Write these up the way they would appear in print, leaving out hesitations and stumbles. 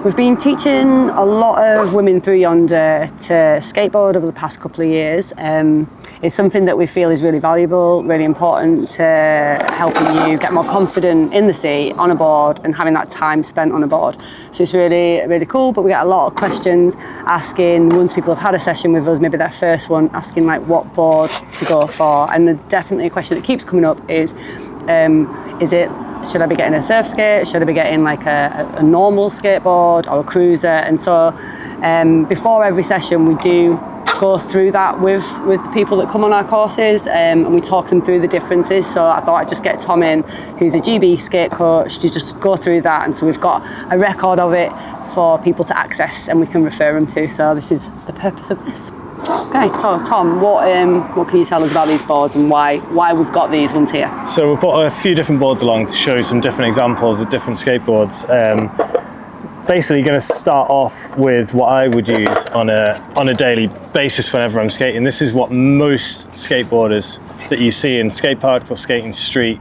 We've been teaching a lot of women through Yonder to skateboard over the past couple of years. It's something that we feel is really valuable, really important to helping you get more confident in the sea, on a board, and having that time spent on a board. So it's really, really cool, but we get a lot of questions asking, once people have had a session with us, maybe their first one, asking like what board to go for. And definitely a question that keeps coming up is should I be getting a Surfskate? Should I be getting like a normal skateboard or a cruiser? And so before every session, we do go through that with the people that come on our courses, and we talk them through the differences. So I thought I'd just get Tom in, who's a GB skate coach, to just go through that. And so we've got a record of it for people to access and we can refer them to. So this is the purpose of this. Okay, so Tom, what can you tell us about these boards and why we've got these ones here? So we've got a few different boards along to show some different examples of different skateboards. Basically going to start off with what I would use on a daily basis whenever I'm skating. This is what most skateboarders that you see in skate parks or skating street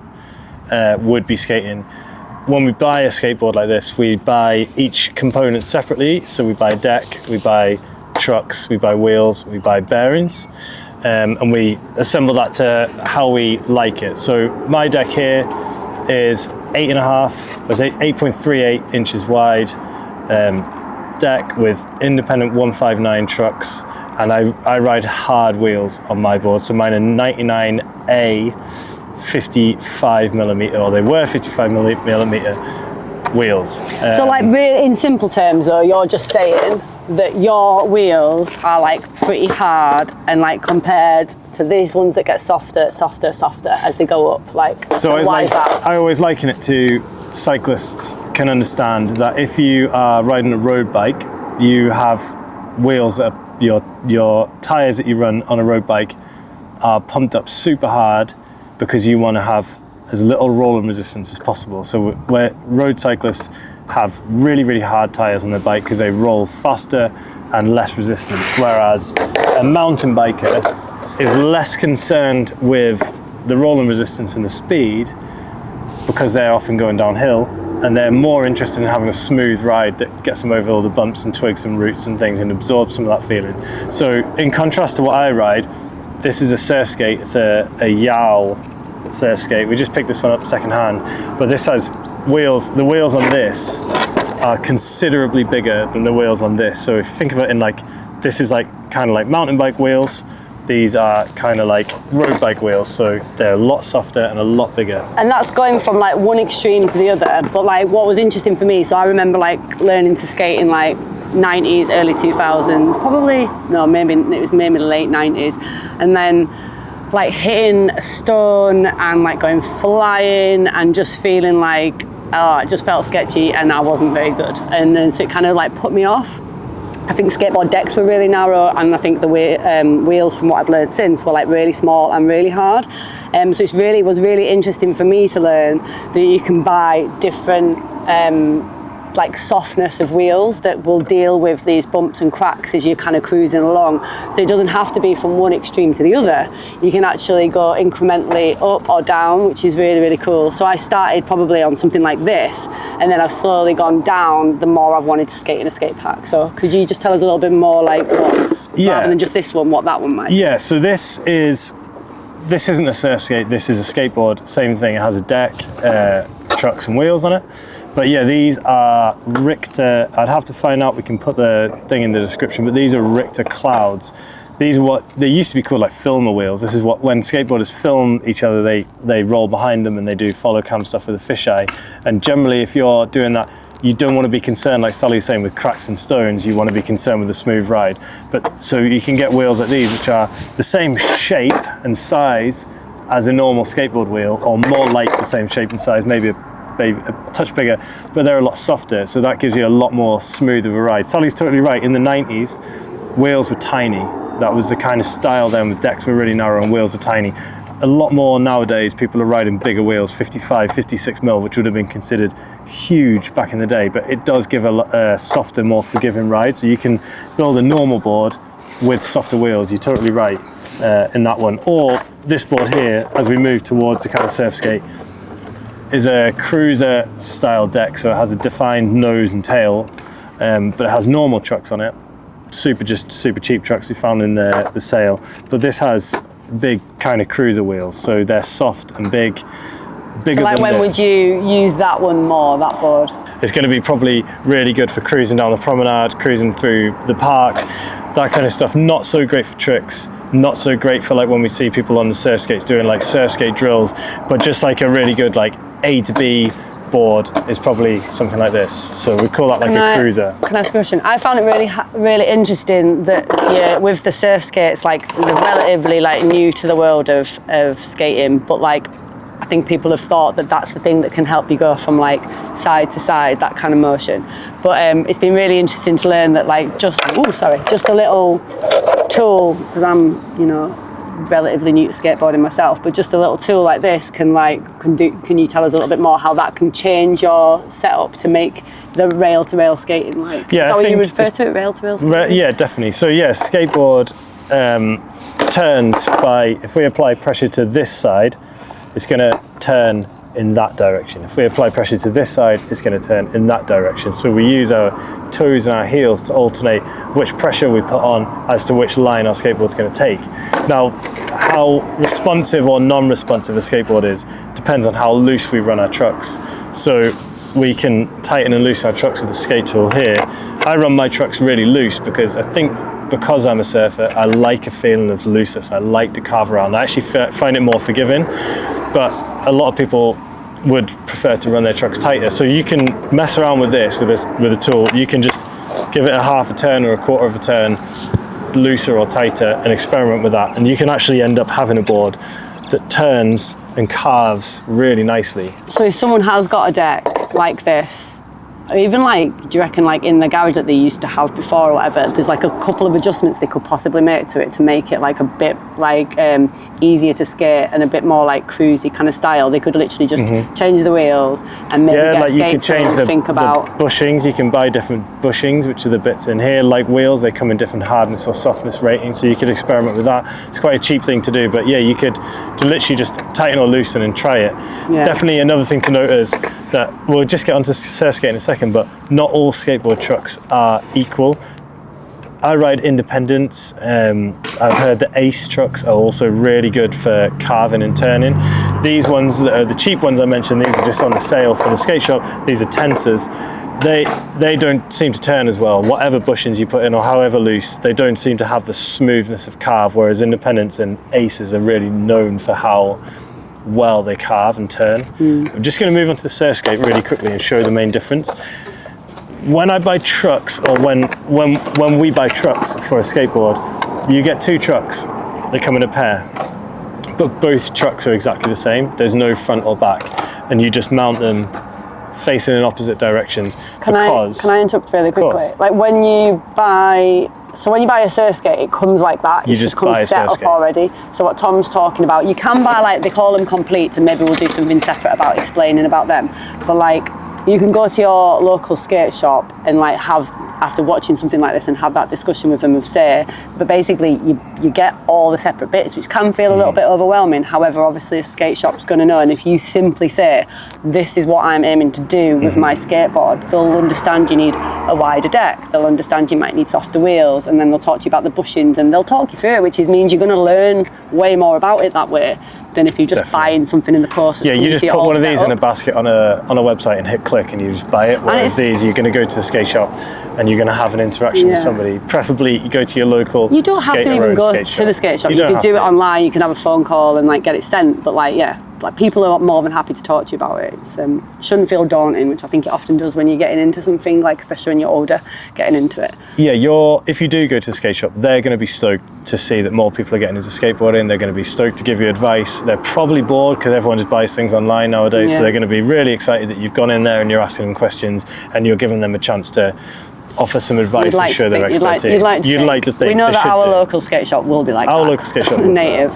would be skating. When we buy a skateboard like this, we buy each component separately. So we buy a deck, we buy trucks, we buy wheels, we buy bearings, and we assemble that to how we like it. So my deck here is 8.38 inches wide deck with independent 159 trucks, and I ride hard wheels on my board. So mine are 99A 55mm, or they were 55mm wheels. So like really in simple terms though, you're just saying that your wheels are like pretty hard, and like compared to these ones that get softer as they go up, like, so why is that? I always liken it to cyclists can understand that if you are riding a road bike, you have wheels that are, your tires that you run on a road bike are pumped up super hard because you want to have as little rolling resistance as possible. So where road cyclists have really, really hard tires on their bike because they roll faster and less resistance, whereas a mountain biker is less concerned with the rolling resistance and the speed because they're often going downhill, and they're more interested in having a smooth ride that gets them over all the bumps and twigs and roots and things and absorbs some of that feeling. So in contrast to what I ride, this is a Surfskate. It's a Yow Surfskate. We just picked this one up secondhand, but this has wheels. The wheels on this are considerably bigger than the wheels on this. So if you think of it in like, this is like kind of like mountain bike wheels, these are kind of like road bike wheels, so they're a lot softer and a lot bigger. And that's going from like one extreme to the other. But like what was interesting for me, so I remember like learning to skate in like 90s, early 2000s, it was maybe late 90s, and then like hitting a stone and like going flying and just feeling like, it just felt sketchy and I wasn't very good. And then so it kind of like put me off. I think skateboard decks were really narrow, and I think the wheels, from what I've learned since, were like really small and really hard. So it was really interesting for me to learn that you can buy different like softness of wheels that will deal with these bumps and cracks as you're kind of cruising along. So it doesn't have to be from one extreme to the other. You can actually go incrementally up or down, which is really, really cool. So I started probably on something like this, and then I've slowly gone down the more I've wanted to skate in a skate park. So could you just tell us a little bit more like rather than just this one, what that one might be? Yeah, so this isn't a Surfskate, this is a skateboard. Same thing, it has a deck, trucks and wheels on it. But yeah, these are Richter. I'd have to find out, we can put the thing in the description, but these are Richter Clouds. These are what they used to be called, like filmer wheels. This is what, when skateboarders film each other, they roll behind them and they do follow cam stuff with a fisheye. And generally, if you're doing that, you don't want to be concerned, like Sally's saying, with cracks and stones. You want to be concerned with a smooth ride. But so you can get wheels like these, which are the same shape and size as a normal skateboard wheel, or more like the same shape and size, maybe a touch bigger, but they're a lot softer, so that gives you a lot more smooth of a ride. Sally's totally right. In the 90s, wheels were tiny. That was the kind of style then, with decks were really narrow and wheels are tiny. A lot more nowadays, people are riding bigger wheels, 55, 56mm, which would have been considered huge back in the day, but it does give a softer, more forgiving ride. So you can build a normal board with softer wheels. You're totally right in that one. Or this board here, as we move towards the kind of Surfskate, is a cruiser style deck, so it has a defined nose and tail, but it has normal trucks on it. Super cheap trucks we found in the sale. But this has big kind of cruiser wheels, so they're soft and bigger so like than when this. would you use that one more, that board? It's going to be probably really good for cruising down the promenade, cruising through the park, that kind of stuff. Not so great for tricks, not so great for like when we see people on the surf skates doing like surfskate drills, but just like a really good like A to B board is probably something like this. So we call that like a cruiser. Can I ask a question? I found it really interesting that with the surf skates, like they're relatively like new to the world of skating, but like I think people have thought that that's the thing that can help you go from like side to side, that kind of motion. But it's been really interesting to learn that like just a little tool, because I'm, you know, relatively new to skateboarding myself, but just a little tool like this can you tell us a little bit more how that can change your setup to make the rail-to-rail skating like? Yeah, is that what you refer to it, rail-to-rail skating? Yeah, definitely. So yeah, skateboard turns by, if we apply pressure to this side, it's going to turn in that direction. If we apply pressure to this side, it's going to turn in that direction. So we use our toes and our heels to alternate which pressure we put on as to which line our skateboard's going to take. Now, how responsive or non-responsive a skateboard is depends on how loose we run our trucks. So we can tighten and loosen our trucks with the skate tool here. I run my trucks really loose because I think because I'm a surfer, I like a feeling of looseness. I like to carve around. I actually find it more forgiving, but a lot of people would prefer to run their trucks tighter. So you can mess around with this, with a tool. You can just give it a half a turn or a quarter of a turn, looser or tighter, and experiment with that. And you can actually end up having a board that turns and carves really nicely. So if someone has got a deck like this, or even like, do you reckon like in the garage that they used to have before or whatever, there's like a couple of adjustments they could possibly make to it to make it like a bit like easier to skate and a bit more like cruisy kind of style? They could literally just change the wheels and maybe get like a you skate could change to think about. The bushings. You can buy different bushings, which are the bits in here. Like wheels, they come in different hardness or softness ratings, so you could experiment with that. It's quite a cheap thing to do, but yeah, you could literally just tighten or loosen and try it. Yeah. Definitely another thing to note is that we'll just get onto surfskate in a second, but not all skateboard trucks are equal. I ride independents. I've heard that Ace trucks are also really good for carving and turning. These ones, the cheap ones I mentioned, these are just on the sale for the skate shop. These are tensors. They don't seem to turn as well. Whatever bushings you put in or however loose, they don't seem to have the smoothness of carve, whereas independents and Aces are really known for how well they carve and turn. I'm just going to move on to the Surfskate really quickly and show the main difference. When I buy trucks, or when we buy trucks for a skateboard, you get two trucks. They come in a pair, but both trucks are exactly the same. There's no front or back, and you just mount them facing in opposite directions. Can I interrupt really quickly? Like when you buy a Surfskate, it comes like that. You just comes set up already. So what Tom's talking about, you can buy like, they call them completes, and maybe we'll do something separate about explaining about them. But like, you can go to your local skate shop and like after watching something like this and have that discussion with them of say, but basically you get all the separate bits, which can feel a little bit overwhelming. However, obviously a skate shop's going to know, and if you simply say, this is what I'm aiming to do with my skateboard, they'll understand you need a wider deck, they'll understand you might need softer wheels, and then they'll talk to you about the bushings and they'll talk you through it, which means you're going to learn way more about it that way than if you just buying something in the course. Yeah, you just put one of these in a basket on a website and hit click and you just buy it. Whereas these, you're going to go to the skate shop and you're going to have an interaction with somebody. Preferably you go to your local. You don't have to even go to the skate shop. You can do it online. You can have a phone call and like get it sent. But like, yeah, like people are more than happy to talk to you about it. It's shouldn't feel daunting, which I think it often does when you're getting into something, like especially when you're older, getting into it. Yeah, if you do go to the skate shop, they're going to be stoked to see that more people are getting into skateboarding. They're going to be stoked to give you advice. They're probably bored because everyone just buys things online nowadays. So they're going to be really excited that you've gone in there and you're asking them questions and you're giving them a chance to offer some advice and show their expertise. You'd like to think. We know that our local skate shop will be like our local skate shop native.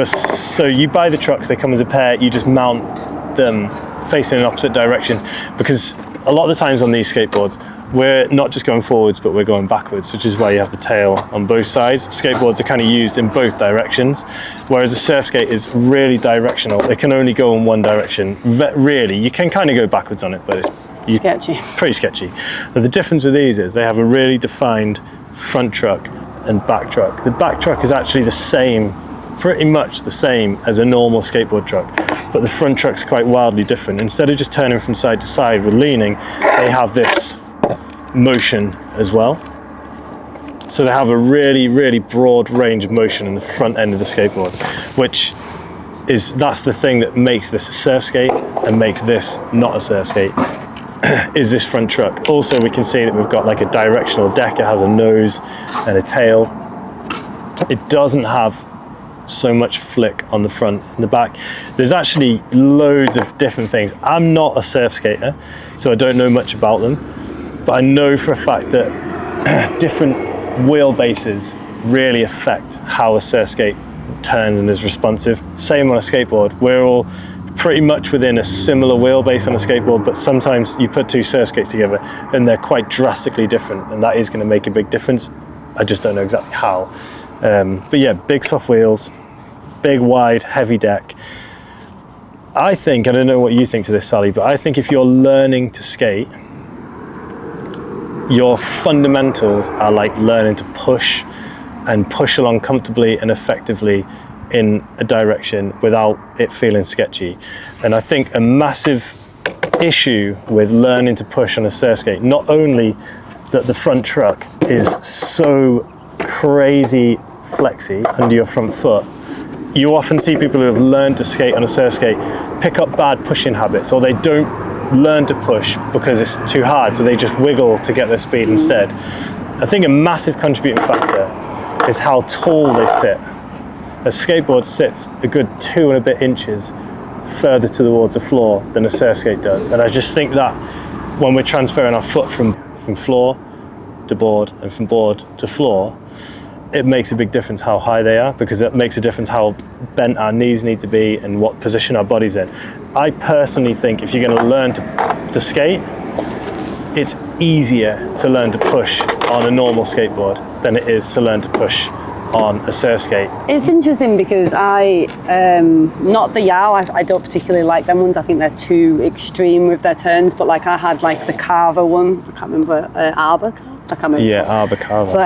So you buy the trucks, they come as a pair, you just mount them facing in opposite directions, because a lot of the times on these skateboards we're not just going forwards but we're going backwards, which is why you have the tail on both sides. Skateboards are kind of used in both directions, whereas a Surfskate is really directional. It can only go in one direction. Really, you can kind of go backwards on it, but it's Sketchy. Pretty sketchy. But the difference with these is they have a really defined front truck and back truck. The back truck is actually the same, pretty much the same as a normal skateboard truck, but the front truck's quite wildly different. Instead of just turning from side to side with leaning, they have this motion as well. So they have a really, really broad range of motion in the front end of the skateboard, which that's the thing that makes this a surf skate and makes this not a surf skate, is this front truck. Also, we can see that we've got like a directional deck. It has a nose and a tail. It doesn't have so much flick on the front and the back. There's actually loads of different things. I'm not a surf skater, so I don't know much about them, but I know for a fact that different wheelbases really affect how a surf skate turns and is responsive. Same on a skateboard. We're all pretty much within a similar wheelbase on a skateboard, but sometimes you put two surf skates together and they're quite drastically different, and that is going to make a big difference. I just don't know exactly how. But yeah, big soft wheels, big wide heavy deck. I think, I don't know what you think to this, Sally, but I think if you're learning to skate, your fundamentals are like learning to push and push along comfortably and effectively in a direction without it feeling sketchy. And I think a massive issue with learning to push on a surf skate, not only that the front truck is so crazy flexy under your front foot, you often see people who have learned to skate on a surf skate pick up bad pushing habits, or they don't learn to push because it's too hard, so they just wiggle to get their speed instead. I think a massive contributing factor is how tall they sit. A skateboard sits a good 2 and a bit inches further towards the floor than a surf skate does, and I just think that when we're transferring our foot from floor to board and from board to floor, it makes a big difference how high they are, because it makes a difference how bent our knees need to be and what position our body's in. I personally think if you're going to learn to skate, it's easier to learn to push on a normal skateboard than it is to learn to push on a surf skate. It's interesting because not the Yao, I don't particularly like them ones. I think they're too extreme with their turns, but like I had like the Carver one, I can't remember, Arbor? I can't remember. Yeah, Arbor Carver. But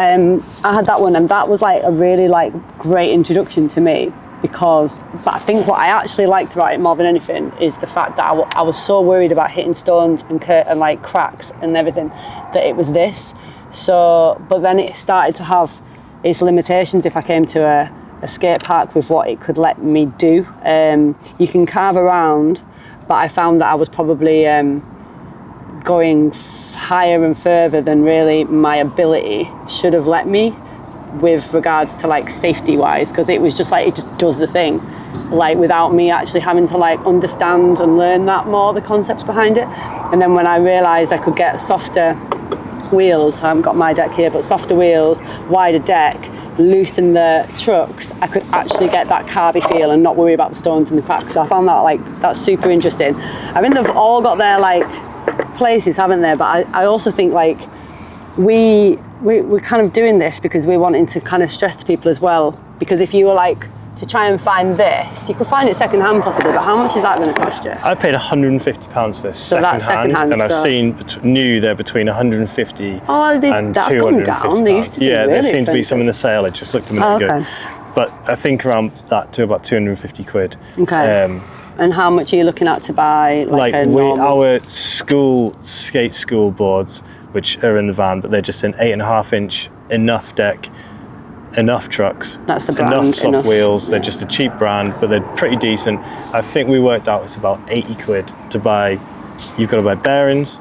I had that one, and that was like a really like great introduction to me, but I think what I actually liked about it more than anything is the fact that I was so worried about hitting stones and like cracks and everything, that it was this. So, but then it started to have its limitations if I came to a skate park with what it could let me do. You can carve around, but I found that I was probably going higher and further than really my ability should have let me, with regards to like safety wise, because it was just like, it just does the thing, like without me actually having to like understand and learn that more, the concepts behind it. And then when I realized I could get softer wheels, I haven't got my deck here, but softer wheels, wider deck, loosen the trucks, I could actually get that carby feel and not worry about the stones and the cracks. So I found that that's super interesting. I mean, they've all got their like places, haven't they? But I also think like we're kind of doing this because we're wanting to kind of stress to people as well, because if you were like to try and find this, you could find it second hand possibly, but how much is that going to cost you? I paid £150 for this second hand, and I've seen they're between 150 and 250 that's going down. They used to be really there seemed expensive. to be some in the sale. I just looked a minute ago, but I think around that to about 250 quid. Okay. And how much are you looking at to buy our skate school boards, which are in the van, but they're just an 8.5 inch, enough deck, enough trucks, that's the brand, enough soft wheels. They're just a cheap brand, but they're pretty decent. I think we worked out it's about 80 quid to buy. You've got to buy bearings,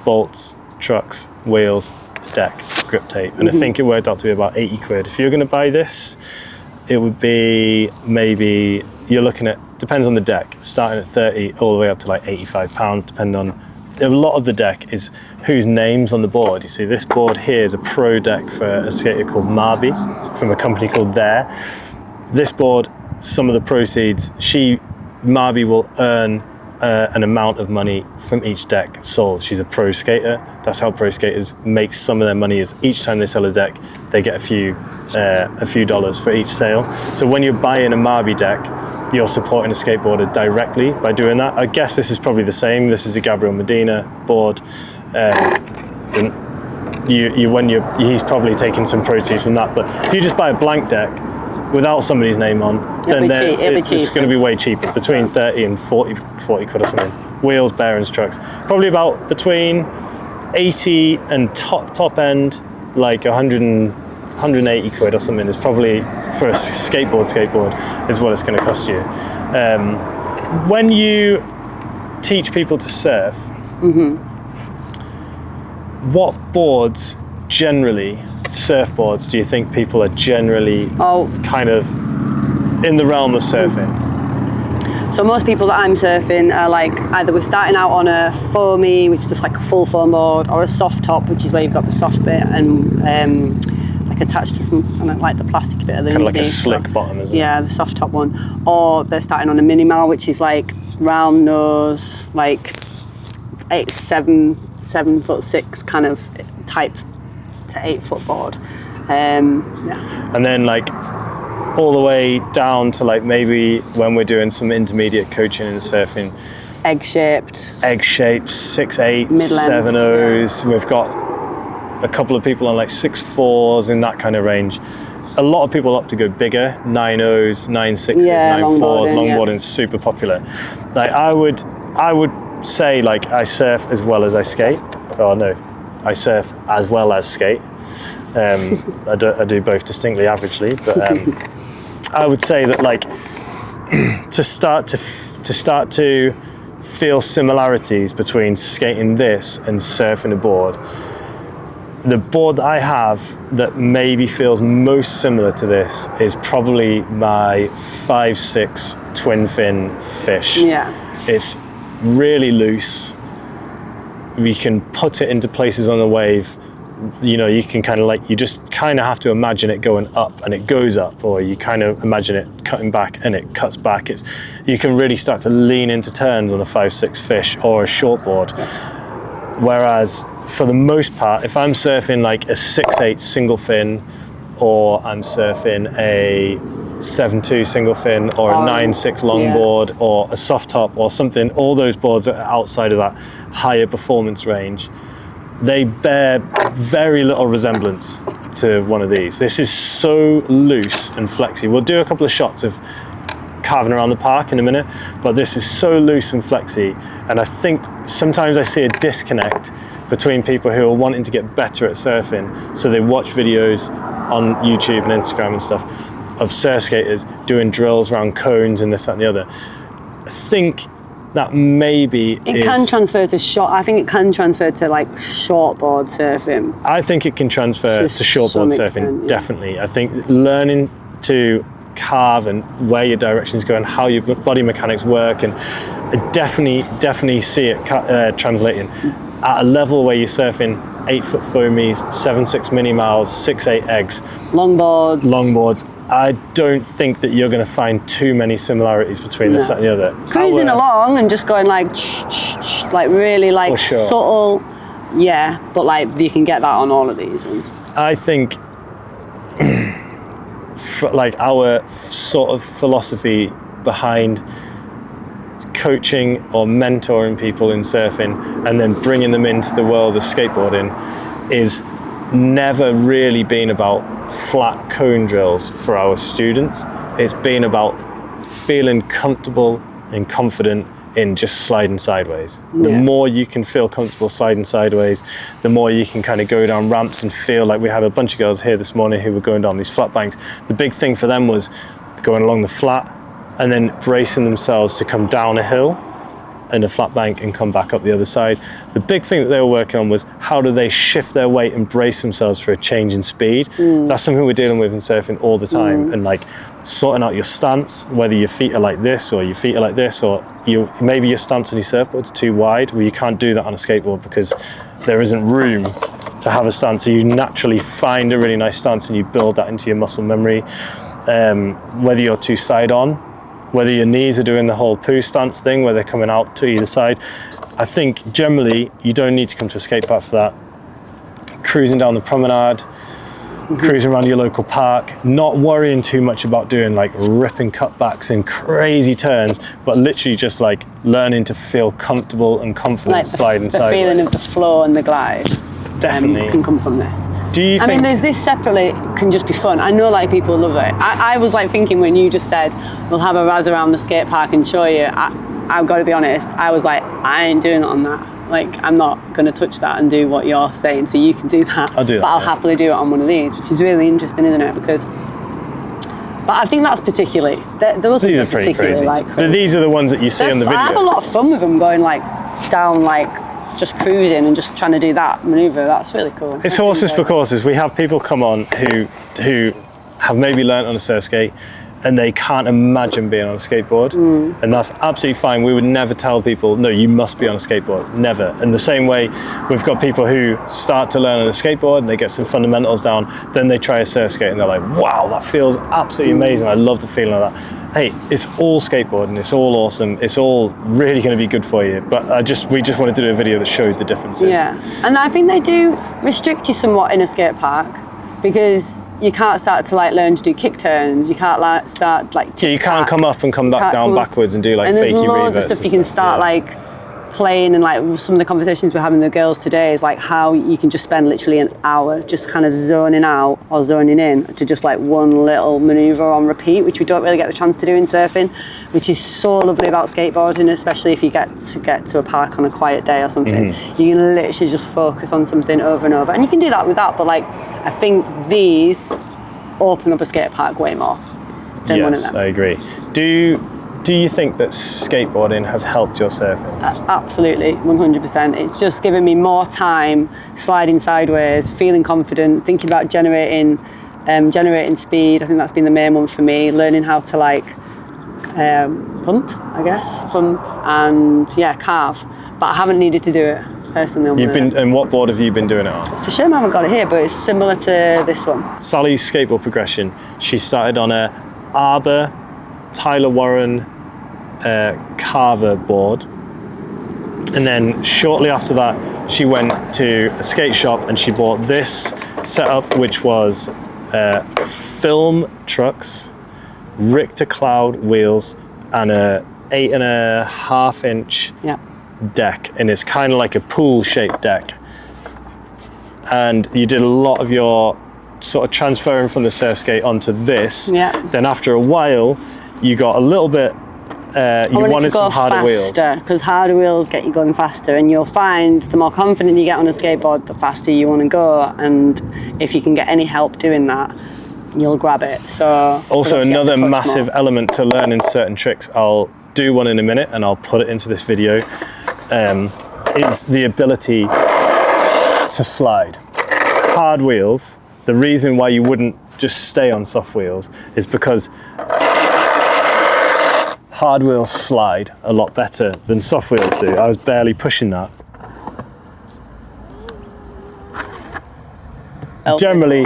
bolts, trucks, wheels, deck, grip tape, and I think it worked out to be about 80 quid. If you're going to buy this, it would be maybe, you're looking at, depends on the deck, starting at 30 all the way up to like £85, depending on, a lot of the deck is whose name's on the board. You see, this board here is a pro deck for a skater called Marby from a company called There. This board, some of the proceeds, Marby will earn an amount of money from each deck sold. She's a pro skater. That's how pro skaters make some of their money, is each time they sell a deck, they get a few dollars for each sale. So when you're buying a Marby deck, you're supporting a skateboarder directly by doing that. I guess this is probably the same. This is a Gabriel Medina board. He's probably taking some proceeds from that. But if you just buy a blank deck without somebody's name on, then it's going to be way cheaper, between 30 and 40 quid or something. Wheels, bearings, trucks. Probably about between 80 and top end, like 180 quid or something is probably for a skateboard is what it's going to cost you. When you teach people to surf, what boards generally, surfboards, do you think people are generally kind of in the realm of surfing? So most people that I'm surfing are like, either we're starting out on a foamy, which is like a full foam board, or a soft top, which is where you've got the soft bit and like attached to some, like the plastic bit of the kind of like a slick bottom, isn't it? Yeah, the soft top one. Or they're starting on a minimal, which is like round nose, like 7'6" kind of type to 8 foot board. And then like all the way down to like maybe when we're doing some intermediate coaching and surfing, egg-shaped 6'8", 7'0s. We've got a couple of people on like 6'4s in that kind of range. A lot of people opt to go bigger, 9'0s, 9'6s, 9'4s. Longboarding's super popular. Like I would say like I surf as well as I skate. Oh no, I surf as well as skate. I do both distinctly averagely, but I would say that like to start to feel similarities between skating this and surfing a board. The board that I have that maybe feels most similar to this is probably my 5'6" twin fin fish. Yeah. It's really loose. We can put it into places on the wave. You know, you can kind of like, you just kind of have to imagine it going up and it goes up, or you kind of imagine it cutting back and it cuts back. You can really start to lean into turns on a 5'6" fish or a shortboard. Whereas for the most part, if I'm surfing like a 6'8" single fin, or I'm surfing a 7'2" single fin, or a 9'6" longboard, or a soft top or something, all those boards that are outside of that higher performance range, they bear very little resemblance to one of these. This is so loose and flexy. We'll do a couple of shots of carving around the park in a minute, but this is so loose and flexy, and I think sometimes I see a disconnect between people who are wanting to get better at surfing, so they watch videos on YouTube and Instagram and stuff of surf skaters doing drills around cones and this, that and the other. I think that maybe can transfer to short. I think it can transfer to like shortboard surfing. I think it can transfer to shortboard surfing, definitely. I think learning to carve and where your directions go and how your body mechanics work, and I definitely see it translating at a level where you're surfing 8 foot foamies, 7'6" mini miles, 6'8" eggs, longboards. I don't think that you're going to find too many similarities between this and the other. Cruising along and just going like really like subtle, but like you can get that on all of these ones. I think like our sort of philosophy behind coaching or mentoring people in surfing and then bringing them into the world of skateboarding is never really been about flat cone drills for our students. It's been about feeling comfortable and confident in just sliding sideways. The more you can feel comfortable sliding sideways, the more you can kind of go down ramps and feel like we had a bunch of girls here this morning who were going down these flat banks. The big thing for them was going along the flat and then bracing themselves to come down a hill and a flat bank and come back up the other side. The big thing that they were working on was how do they shift their weight and brace themselves for a change in speed. That's something we're dealing with in surfing all the time, and like sorting out your stance, whether your feet are like this or your feet are like this, or maybe your stance on your surfboard's too wide. Well, you can't do that on a skateboard because there isn't room to have a stance, so you naturally find a really nice stance and you build that into your muscle memory. Whether you're too side on, whether your knees are doing the whole poo stance thing where they're coming out to either side. I think generally you don't need to come to a skate park for that. Cruising down the promenade, cruising around your local park, not worrying too much about doing like ripping cutbacks and crazy turns, but literally just like learning to feel comfortable and confident Like sliding the sideways. feeling of the floor and the glide Definitely can come from this. Do you I mean, there's this separately can just be fun. I know like people love it. I was like thinking when you just said we'll have a razz around the skate park and show you, I've got to be honest, I was like, I ain't doing it on that. Like, I'm not going to touch that and do what you're saying, so you can do that. I'll do that. But I'll yeah. happily do it on one of these, which is really interesting, isn't it? Because, but I think that's particularly, those These are particularly pretty crazy. like, These are the ones that you see on the video. I have a lot of fun with them going like down, like just cruising and just trying to do that maneuver. That's really cool. It's horses for courses. We have people come on who have maybe learnt on a surf skate and they can't imagine being on a skateboard, and that's absolutely fine. We would never tell people, no, you must be on a skateboard, never. And the same way, we've got people who start to learn on a skateboard and they get some fundamentals down, then they try a surf skate and they're like, wow, that feels absolutely amazing. I love the feeling of that. Hey, it's all skateboarding, it's all awesome, it's all really going to be good for you. But we just wanted to do a video that showed the differences. Yeah, and I think they do restrict you somewhat in a skate park, because you can't start to like learn to do kick turns. You can't like start like you can't come up and come back down backwards and do like fakey reverts. And there's loads of stuff you can start like playing, and like some of the conversations we're having with the girls today is like how you can just spend literally an hour just kind of zoning out or zoning in to just like one little maneuver on repeat, which we don't really get the chance to do in surfing, which is so lovely about skateboarding, especially if you get to a park on a quiet day or something. You can literally just focus on something over and over, and you can do that with that, but like I think these open up a skate park way more than one of them. Yes, I agree. Do you think that skateboarding has helped your surfing? Absolutely, 100%. It's just given me more time sliding sideways, feeling confident, thinking about generating speed. I think that's been the main one for me. Learning how to like pump and carve. But I haven't needed to do it personally. And what board have you been doing it on? It's a shame I haven't got it here, but it's similar to this one. Sally's skateboard progression. She started on a Arbor Tyler Warren Carver board, and then shortly after that she went to a skate shop and she bought this setup, which was film trucks, Richter Cloud wheels, and a 8.5 inch deck, and it's kind of like a pool shaped deck. And you did a lot of your sort of transferring from the Surfskate onto this. Then after a while you got a little bit you wanted some harder wheels. Because harder wheels get you going faster, and you'll find the more confident you get on a skateboard, the faster you want to go, and if you can get any help doing that, you'll grab it. So also another massive element to learning certain tricks, I'll do one in a minute and I'll put it into this video, is the ability to slide. Hard wheels, the reason why you wouldn't just stay on soft wheels is because hard wheels slide a lot better than soft wheels do. I was barely pushing that. Generally,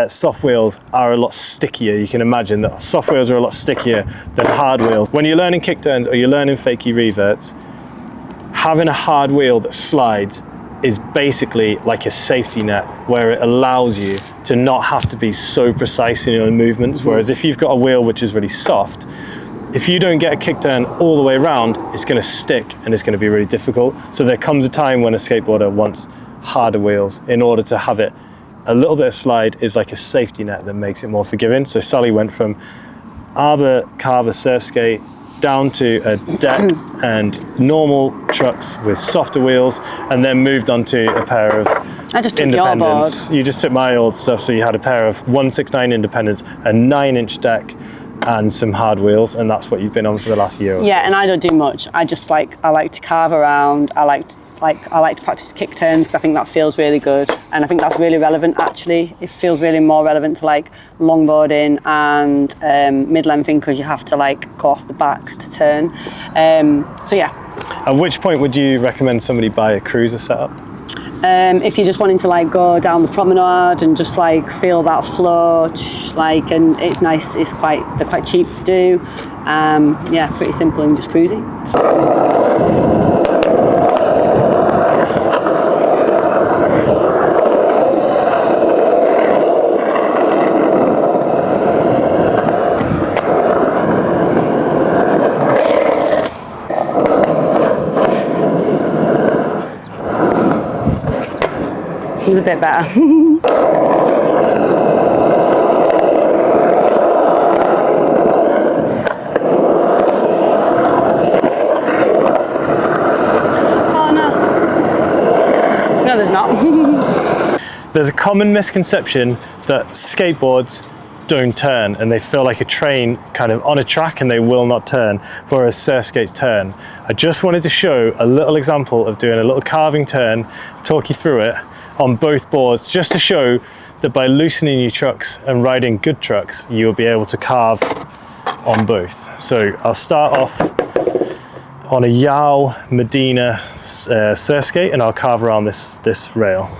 soft wheels are a lot stickier. You can imagine that soft wheels are a lot stickier than hard wheels. When you're learning kick turns or you're learning fakey reverts, having a hard wheel that slides is basically like a safety net, where it allows you to not have to be so precise in your movements. Whereas if you've got a wheel which is really soft, if you don't get a kick turn all the way around, it's going to stick and it's going to be really difficult. So there comes a time when a skateboarder wants harder wheels in order to have it. A little bit of slide is like a safety net that makes it more forgiving. So Sally went from Arbor Carver Surfskate down to a deck and normal trucks with softer wheels, and then moved on to a pair of I just took your board. You just took my old stuff, so you had a pair of 169 independents, a 9-inch deck, and some hard wheels, and that's what you've been on for the last year or so. Yeah, and I don't do much. I like to carve around. I like to practice kick turns because I think that feels really good, and I think that's really relevant. Actually, it feels really more relevant to like longboarding and mid-lengthing, because you have to like go off the back to turn. So yeah. At which point would you recommend somebody buy a cruiser setup? If you're just wanting to like go down the promenade and just like feel that flow, like, and it's nice. They're quite cheap to do. Yeah, pretty simple and just cruisy. was a bit better. Oh no. No, there's not. There's a common misconception that skateboards don't turn and they feel like a train kind of on a track and they will not turn, whereas surf skates turn. I just wanted to show a little example of doing a little carving turn, talk you through it on both boards, just to show that by loosening your trucks and riding good trucks, you'll be able to carve on both. So I'll start off on a Yao Medina surf skate and I'll carve around this rail.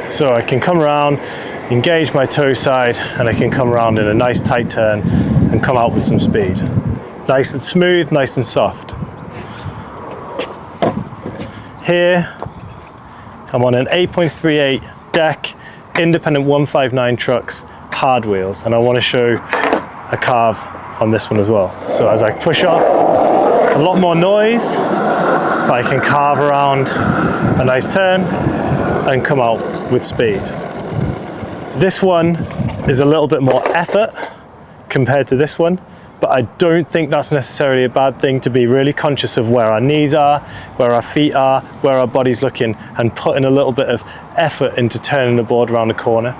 So I can come around, engage my toe side, and I can come around in a nice tight turn and come out with some speed. Nice and smooth, nice and soft. Here, I'm on an 8.38 deck, independent 159 trucks, hard wheels, and I want to show a carve on this one as well. So as I push off, a lot more noise, but I can carve around a nice turn and come out with speed. This one is a little bit more effort compared to this one, but I don't think that's necessarily a bad thing, to be really conscious of where our knees are, where our feet are, where our body's looking, and putting a little bit of effort into turning the board around the corner.